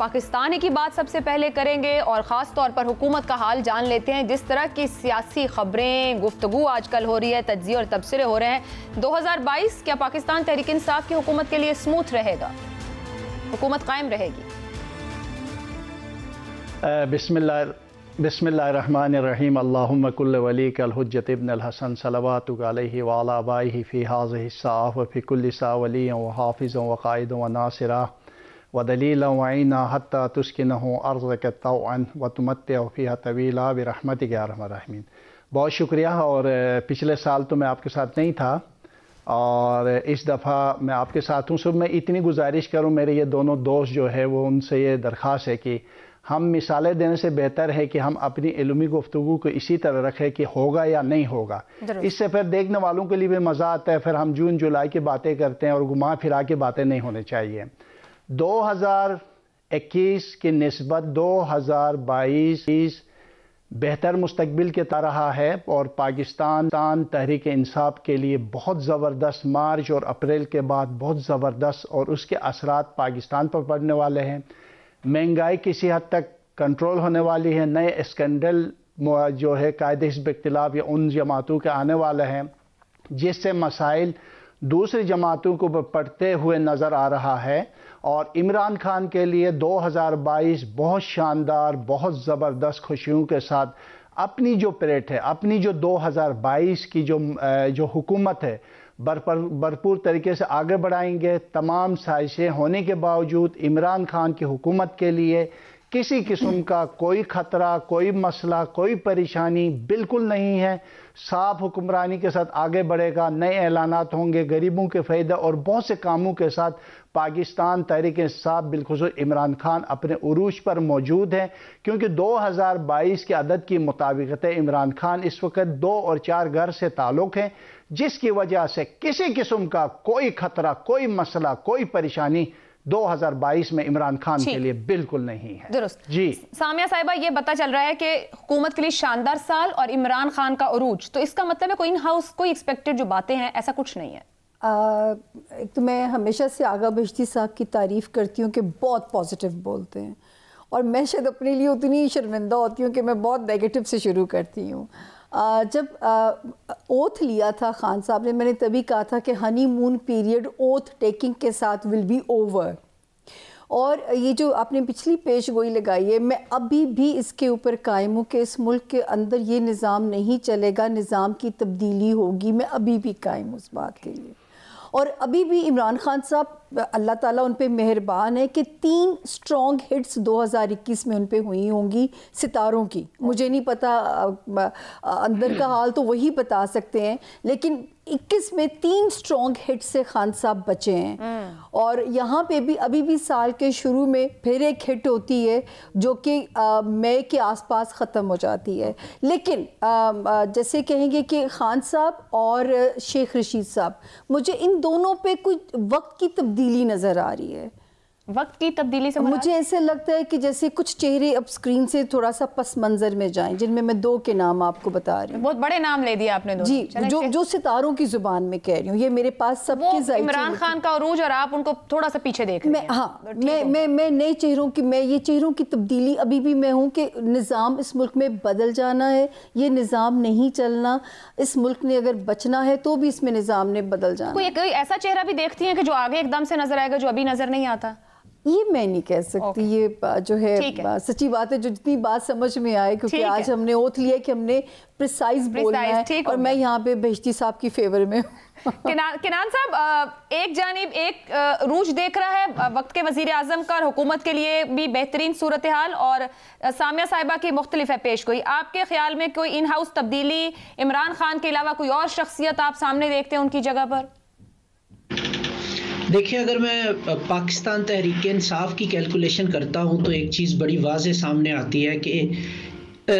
پاکستان کی بات سب سے پہلے کریں گے اور خاص طور پر حکومت کا حال جان لیتے ہیں. جس طرح کی سیاسی خبریں گفتگو آج کل ہو رہی ہے, تجزیے اور تبصرے ہو رہے ہیں, 2022 کیا پاکستان تحریک انصاف کی حکومت کے لیے سموتھ رہے گا؟ حکومت قائم رہے گی؟ بسم اللہ الرحمن الرحیم. اللہم کل ولیک الحجت ابن الحسن صلواتک علیہ وعلی آبائہ فی ہذہ الساعۃ وفی کل ساعۃ ولیًا وحافظا وقائدا وناصرا ودلیلا وعینا حتی تسکنہ ارضک طوعا وتمتع فیہا طویلا برحمتک یا ارحم الراحمین. بہت شکریہ. اور پچھلے سال تو میں آپ کے ساتھ نہیں تھا اور اس دفعہ میں آپ کے ساتھ ہوں. صرف میں اتنی گزارش کروں, میرے یہ دونوں دوست جو ہے وہ ان سے یہ درخواست ہے کہ ہم مثالیں دینے سے بہتر ہے کہ ہم اپنی علمی گفتگو کو اسی طرح رکھیں کہ ہوگا یا نہیں ہوگا. اس سے پھر دیکھنے والوں کے لیے بھی مزہ آتا ہے. پھر ہم جون جولائی کی باتیں کرتے ہیں اور گھما پھرا کے باتیں نہیں ہونے چاہیے. 2021 کی نسبت 2022 بہتر مستقبل کی طرح ہے اور پاکستان تحریک انصاف کے لیے بہت زبردست مارچ اور اپریل کے بعد بہت زبردست اور اس کے اثرات پاکستان پر پڑنے والے ہیں. مہنگائی کسی حد تک کنٹرول ہونے والی ہے. نئے اسکینڈل جو ہے قائد حزب اختلاف یا ان جماعتوں کے آنے والے ہیں جس سے مسائل دوسری جماعتوں کو پڑھتے ہوئے نظر آ رہا ہے. اور عمران خان کے لیے 2022 بہت شاندار, بہت زبردست خوشیوں کے ساتھ اپنی جو پریڈ ہے, اپنی جو 2022 کی جو حکومت ہے بھرپور طریقے سے آگے بڑھائیں گے. تمام سازشیں ہونے کے باوجود عمران خان کی حکومت کے لیے کسی قسم کا کوئی خطرہ, کوئی مسئلہ, کوئی پریشانی بالکل نہیں ہے. صاف حکمرانی کے ساتھ آگے بڑھے گا. نئے اعلانات ہوں گے غریبوں کے فائدہ اور بہت سے کاموں کے ساتھ. پاکستان تحریک انصاف بالخصوص عمران خان اپنے عروج پر موجود ہیں کیونکہ 2022 کے عدد کی مطابقت عمران خان اس وقت 2 اور 4 گھر سے تعلق ہیں جس کی وجہ سے کسی قسم کا کوئی خطرہ, کوئی مسئلہ, کوئی پریشانی 2022 میں عمران خان کے لیے بالکل نہیں ہے. درست. جی سامیہ صاحبہ, یہ پتہ چل رہا ہے کہ حکومت کے لیے شاندار سال اور عمران خان کا عروج, تو اس کا مطلب ہے کوئی ان ہاؤس کوئی ایکسپیکٹڈ جو باتیں ہیں ایسا کچھ نہیں ہے. ایک تو میں ہمیشہ سے آغا بہشتی صاحب کی تعریف کرتی ہوں کہ بہت پازیٹیو بولتے ہیں اور میں شاید اپنے لیے اتنی شرمندہ ہوتی ہوں کہ میں بہت نیگیٹو سے شروع کرتی ہوں. جب اوتھ لیا تھا خان صاحب نے, میں نے تبھی کہا تھا کہ ہنی مون پیریڈ اوتھ ٹیکنگ کے ساتھ ول بی اوور. اور یہ جو آپ نے پچھلی پیش گوئی لگائی ہے, میں ابھی بھی اس کے اوپر قائم ہوں کہ اس ملک کے اندر یہ نظام نہیں چلے گا, نظام کی تبدیلی ہوگی. میں ابھی بھی قائم ہوں اس بات کے لیے. اور ابھی بھی عمران خان صاحب اللہ تعالیٰ ان پہ مہربان ہے کہ 3 اسٹرانگ ہٹس 2021 میں ان پہ ہوئی ہوں گی ستاروں کی. مجھے نہیں پتا اندر کا حال, تو وہی بتا سکتے ہیں, لیکن 21 میں 3 اسٹرانگ ہٹ سے خان صاحب بچے ہیں. اور یہاں پہ بھی ابھی بھی سال کے شروع میں پھر ایک ہٹ ہوتی ہے جو کہ مئی کے آس پاس ختم ہو جاتی ہے. لیکن جیسے کہیں گے کہ خان صاحب اور شیخ رشید صاحب, مجھے ان دونوں پہ کچھ وقت کی تبدیلی نظر آ رہی ہے. وقت کی تبدیلی سے مجھے ایسے لگتا ہے کہ جیسے کچھ چہرے اب سکرین سے تھوڑا سا پس منظر میں جائیں, جن میں 2 کے نام آپ کو بتا رہی ہوں. بہت بڑے نام لے دیا آپ نے. جی, جو ستاروں کی زبان میں کہہ رہی ہوں, یہ میرے پاس سب کے ذائقے. عمران خان کا عروج اور آپ ان کو تھوڑا سا پیچھے دیکھ رہے ہیں. ہاں, میں نئے چہروں کی, میں یہ چہروں کی تبدیلی ابھی بھی میں ہوں کہ نظام اس ملک میں بدل جانا ہے. یہ نظام نہیں چلنا. اس ملک نے اگر بچنا ہے تو بھی اس میں نظام نے بدل جانا. کوئی ایسا چہرہ بھی دیکھتی ہیں کہ جو آگے ایک دم سے نظر آئے گا جو ابھی نظر نہیں آتا؟ یہ میں نہیں کہہ سکتی. یہ جو ہے سچی بات ہے, جو جتنی بات سمجھ میں آئے, کیونکہ آج ہم نے اوتھ لیا کہ ہم نے پریسائز بولنا ہے اور میں یہاں پہ بہشتی صاحب کی فیور میں ہوں. کنان صاحب, ایک جانب ایک روج دیکھ رہا ہے وقت کے وزیر اعظم کا اور حکومت کے لیے بھی بہترین صورتحال, اور سامیہ صاحبہ کی مختلف ہے پیش گوئی. آپ کے خیال میں کوئی ان ہاؤس تبدیلی عمران خان کے علاوہ کوئی اور شخصیت آپ سامنے دیکھتے ہیں ان کی جگہ پر؟ دیکھیں, اگر میں پاکستان تحریک انصاف کی کیلکولیشن کرتا ہوں تو ایک چیز بڑی واضح سامنے آتی ہے کہ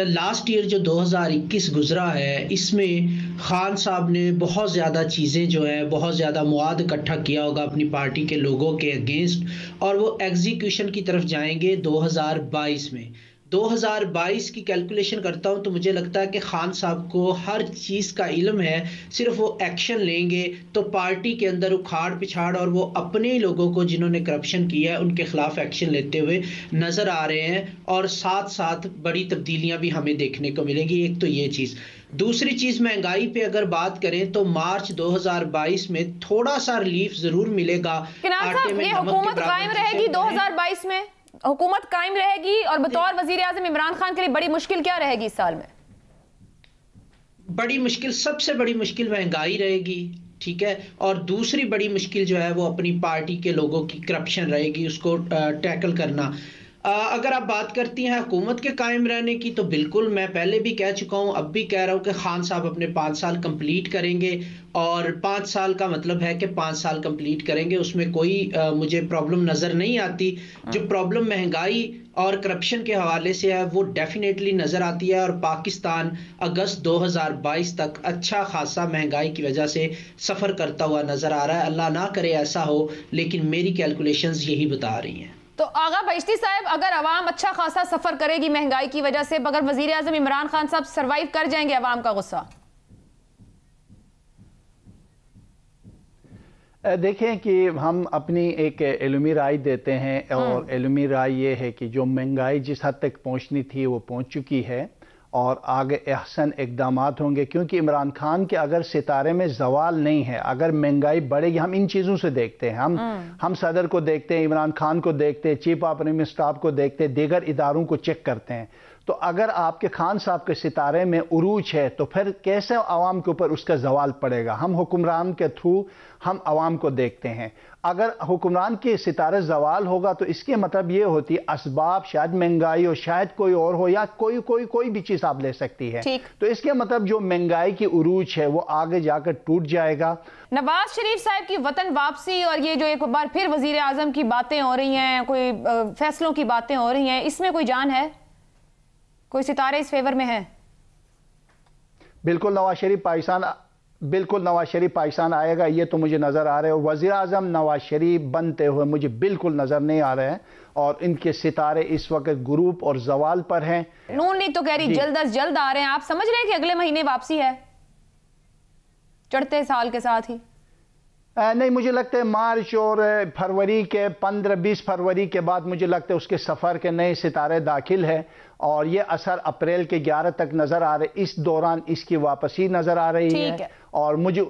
لاسٹ ایئر جو 2021 گزرا ہے, اس میں خان صاحب نے بہت زیادہ چیزیں جو ہے, بہت زیادہ مواد اکٹھا کیا ہوگا اپنی پارٹی کے لوگوں کے اگینسٹ, اور وہ ایگزیکیوشن کی طرف جائیں گے 2022 میں. 2022 کی کیلکولیشن کرتا ہوں تو مجھے لگتا ہے کہ خان صاحب کو ہر چیز کا علم ہے، صرف وہ ایکشن لیں گے تو پارٹی کے اندر اکھاڑ پچھاڑ اور وہ اپنے ہی لوگوں کو جنہوں نے کرپشن کیا ہے ان کے خلاف ایکشن لیتے ہوئے نظر آ رہے ہیں، اور ساتھ ساتھ بڑی تبدیلیاں بھی ہمیں دیکھنے کو ملیں گی۔ ایک تو یہ چیز، دوسری چیز مہنگائی پہ اگر بات کریں تو مارچ 2022 میں تھوڑا سا ریلیف ضرور ملے گا۔ کنان صاحب، یہ حکومت قائم رہے گی 2022 میں؟ حکومت قائم رہے گی، اور بطور وزیر اعظم عمران خان کے لیے بڑی مشکل کیا رہے گی اس سال میں؟ بڑی مشکل، سب سے بڑی مشکل مہنگائی رہے گی، ٹھیک ہے، اور دوسری بڑی مشکل جو ہے وہ اپنی پارٹی کے لوگوں کی کرپشن رہے گی، اس کو ٹیکل کرنا۔ اگر آپ بات کرتی ہیں حکومت کے قائم رہنے کی تو بالکل، میں پہلے بھی کہہ چکا ہوں، اب بھی کہہ رہا ہوں کہ خان صاحب اپنے 5 سال کمپلیٹ کریں گے، اور 5 سال کا مطلب ہے کہ 5 سال کمپلیٹ کریں گے، اس میں کوئی مجھے پرابلم نظر نہیں آتی۔ جو پرابلم مہنگائی اور کرپشن کے حوالے سے ہے وہ ڈیفینیٹلی نظر آتی ہے، اور پاکستان اگست 2022 تک اچھا خاصا مہنگائی کی وجہ سے سفر کرتا ہوا نظر آ رہا ہے۔ اللہ نہ کرے ایسا ہو، لیکن میری کیلکولیشنز یہی بتا رہی ہیں۔ تو آغا بہشتی صاحب، اگر عوام اچھا خاصا سفر کرے گی مہنگائی کی وجہ سے، مگر وزیر اعظم عمران خان صاحب سروائیو کر جائیں گے عوام کا غصہ؟ دیکھیں کہ ہم اپنی ایک علمی رائے دیتے ہیں، اور علمی رائے یہ ہے کہ جو مہنگائی جس حد تک پہنچنی تھی وہ پہنچ چکی ہے، اور آگے احسن اقدامات ہوں گے، کیونکہ عمران خان کے اگر ستارے میں زوال نہیں ہے، اگر مہنگائی بڑھے گی، ہم ان چیزوں سے دیکھتے ہیں، ہم صدر کو دیکھتے ہیں، عمران خان کو دیکھتے ہیں، chief of prime minister staff کو دیکھتے ہیں، دیگر اداروں کو چیک کرتے ہیں، تو اگر آپ کے خان صاحب کے ستارے میں عروج ہے تو پھر کیسے عوام کے اوپر اس کا زوال پڑے گا؟ ہم حکمران کے تھرو ہم عوام کو دیکھتے ہیں، اگر حکمران کے ستارے زوال ہوگا تو اس کے مطلب یہ ہوتی ہے اسباب شاید مہنگائی ہو، شاید کوئی اور ہو، یا کوئی بھی چیز آپ لے سکتی ہے، تو اس کے مطلب جو مہنگائی کی عروج ہے وہ آگے جا کر ٹوٹ جائے گا۔ نواز شریف صاحب کی وطن واپسی اور یہ جو ایک بار پھر وزیر اعظم کی باتیں ہو رہی ہیں، کوئی فیصلوں کی باتیں ہو رہی ہیں، اس میں کوئی جان ہے؟ کوئی ستارے اس فیور میں ہیں؟ بالکل نواز شریف پاکستان آئے گا، یہ تو مجھے نظر آ رہے ہیں۔ وزیر اعظم نواز شریف بنتے ہوئے مجھے بالکل نظر نہیں آ رہے ہیں، اور ان کے ستارے اس وقت گروپ اور زوال پر ہیں۔ نون لیگ تو کہہ رہی جلد از جلد آ رہے ہیں، آپ سمجھ رہے ہیں کہ اگلے مہینے واپسی ہے چڑھتے سال کے ساتھ ہی؟ نہیں، مجھے لگتا ہے مارچ اور فروری کے 15-20 فروری کے بعد مجھے لگتا ہے اس کے سفر کے نئے ستارے داخل ہیں، اور یہ اثر اپریل کے 11 تک نظر آ رہے، اس دوران اس کی واپسی نظر آ رہی ہے، اور مجھے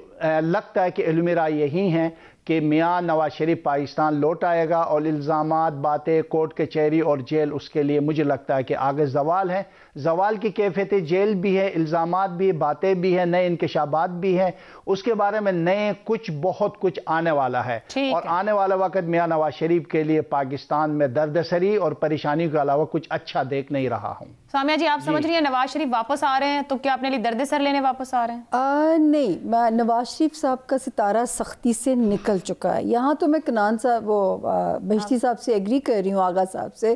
لگتا ہے کہ علمی رائے یہی ہیں کہ میاں نواز شریف پاکستان لوٹ آئے گا، اور الزامات، باتیں، کورٹ کچہری اور جیل، اس کے لیے مجھے لگتا ہے کہ آگے زوال ہے، زوال کی کیفیت جیل بھی ہے، الزامات بھی، باتیں بھی ہیں، نئے انکشافات بھی ہیں، اس کے بارے میں نئے بہت کچھ آنے والا ہے، اور آنے والا وقت میاں نواز شریف کے لیے پاکستان میں دردسری اور پریشانی کے علاوہ کچھ اچھا دیکھ نہیں رہا ہوں۔ سامیہ جی، آپ سمجھ رہی ہیں نواز شریف واپس آ رہے ہیں، تو کیا اپنے لیے درد سر لینے واپس آ رہے ہیں؟ نہیں، نواز شریف صاحب کا ستارہ سختی سے نکل چکا ہے۔ یہاں تو میں کنان صاحب بہشتی صاحب سے ایگری کر رہی ہوں، آغا صاحب سے،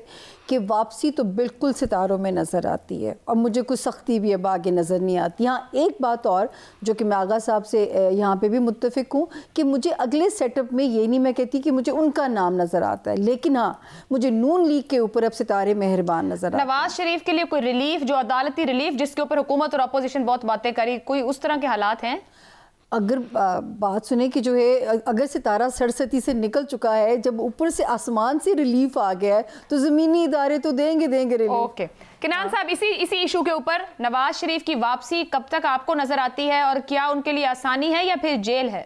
کہ واپسی تو بالکل ستاروں میں نظر آتی ہے، اور مجھے کوئی سختی بھی اب آگے نظر نہیں آتی۔ یہاں ایک بات اور جو کہ میں آغا صاحب سے یہاں پہ بھی متفق ہوں، کہ مجھے اگلے سیٹ اپ میں یہ نہیں میں کہتی کہ مجھے ان کا نام نظر آتا ہے، لیکن ہاں مجھے نون لیگ کے اوپر اب ستارے مہربان نظر آتے ہیں۔ نواز شریف کے لیے کوئی ریلیف، جو عدالتی ریلیف جس کے اوپر حکومت اور اپوزیشن بہت باتیں کری، کوئی اس طرح کے حالات ہیں؟ اگر بات سنیں کہ جو ہے اگر ستارہ سرستی سے نکل چکا ہے، جب اوپر سے آسمان سے ریلیف آ گیا ہے تو زمینی ادارے تو دیں گے ریلیف۔ اوکے، کنان صاحب، اسی ایشو کے اوپر نواز شریف کی واپسی کب تک آپ کو نظر آتی ہے، اور کیا ان کے لیے آسانی ہے یا پھر جیل ہے؟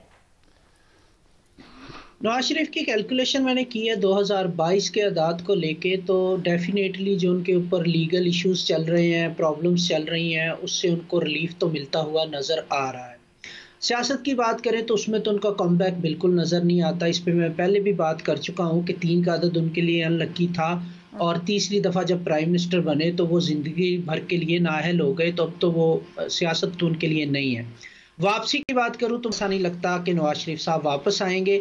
نواز شریف کی کیلکولیشن میں نے کی ہے 2022 کے اعداد کو لے کے، تو ڈیفینیٹلی جو ان کے اوپر لیگل ایشوز چل رہے ہیں، پرابلمز چل رہی ہیں، اس سے ان کو ریلیف تو ملتا ہوا نظر آ رہا ہے۔ سیاست کی بات کریں تو اس میں تو ان کا کم بیک بالکل نظر نہیں آتا، اس پہ میں پہلے بھی بات کر چکا ہوں کہ 3 کا عدد ان کے لیے ان لکی تھا، اور تیسری دفعہ جب پرائم منسٹر بنے تو وہ زندگی بھر کے لیے نااہل ہو گئے، تو اب تو وہ سیاست تو ان کے لیے نہیں ہے۔ واپسی کی بات کروں تو ایسا نہیں لگتا کہ نواز شریف صاحب واپس آئیں گے.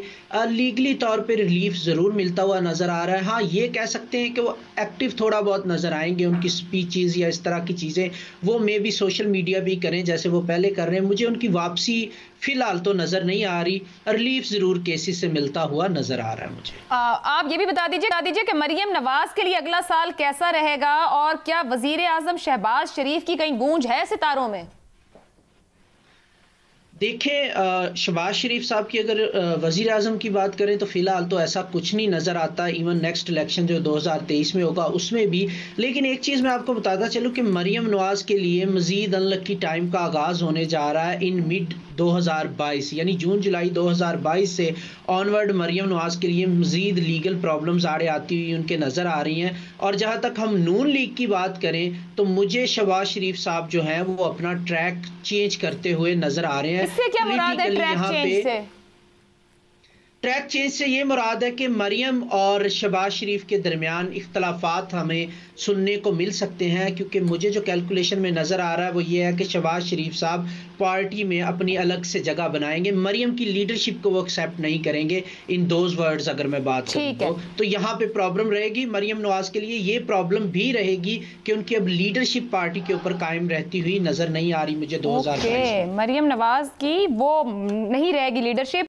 لیگلی طور پہ ریلیف ضرور ملتا ہوا نظر آ رہا ہے. ہاں یہ کہہ سکتے ہیں کہ وہ ایکٹیو تھوڑا بہت نظر آئیں گے, ان کی سپیچز یا اس طرح کی چیزیں وہ میں بھی سوشل میڈیا بھی کریں جیسے وہ پہلے کر رہے ہیں. مجھے ان کی واپسی فی الحال تو نظر نہیں آ رہی. ریلیف ضرور کیسز سے ملتا ہوا نظر آ رہا ہے مجھے. آپ یہ بھی بتا دیجئے کہ مریم نواز کے لیے اگلا سال کیسا رہے گا, اور کیا وزیر اعظم شہباز شریف کی کہیں گونج ہے ستاروں میں؟ دیکھیں شہباز شریف صاحب کی اگر وزیر اعظم کی بات کریں تو فی الحال تو ایسا کچھ نہیں نظر آتا. ایون نیکسٹ الیکشن جو 2023 میں ہوگا اس میں بھی. لیکن ایک چیز میں آپ کو بتاتا چلوں کہ مریم نواز کے لیے مزید انلکی ٹائم کا آغاز ہونے جا رہا ہے ان مڈ 2022, یعنی جون جولائی 2022 سے آنورڈ مریم نواز کے لیے مزید لیگل پرابلمز آڑے آتی ہوئی ان کے نظر آ رہی ہیں. اور جہاں تک ہم نون لیگ کی بات کریں تو مجھے شہباز شریف صاحب جو ہیں وہ اپنا ٹریک چینج کرتے ہوئے نظر آ رہے ہیں. اس سے کیا مراد ہے ٹریک چینج سے؟ ٹریک چینج سے یہ مراد ہے کہ مریم اور شہباز شریف کے درمیان اختلافات ہمیں سننے کو مل سکتے ہیں, کیونکہ مجھے جو کیلکولیشن میں نظر آ رہا ہے وہ یہ ہے کہ شہباز شریف صاحب پارٹی میں اپنی الگ سے جگہ بنائیں گے. مریم کی لیڈرشپ کو وہ ایکسیپٹ نہیں کریں گے. ان دوز ورڈز اگر میں بات کروں تو یہاں پہ پرابلم رہے گی. مریم نواز کے لیے یہ پرابلم بھی رہے گی کہ ان کی اب لیڈرشپ پارٹی کے اوپر قائم رہتی ہوئی نظر نہیں آ رہی مجھے 2022. مریم نواز کی وہ نہیں رہے گی لیڈرشپ.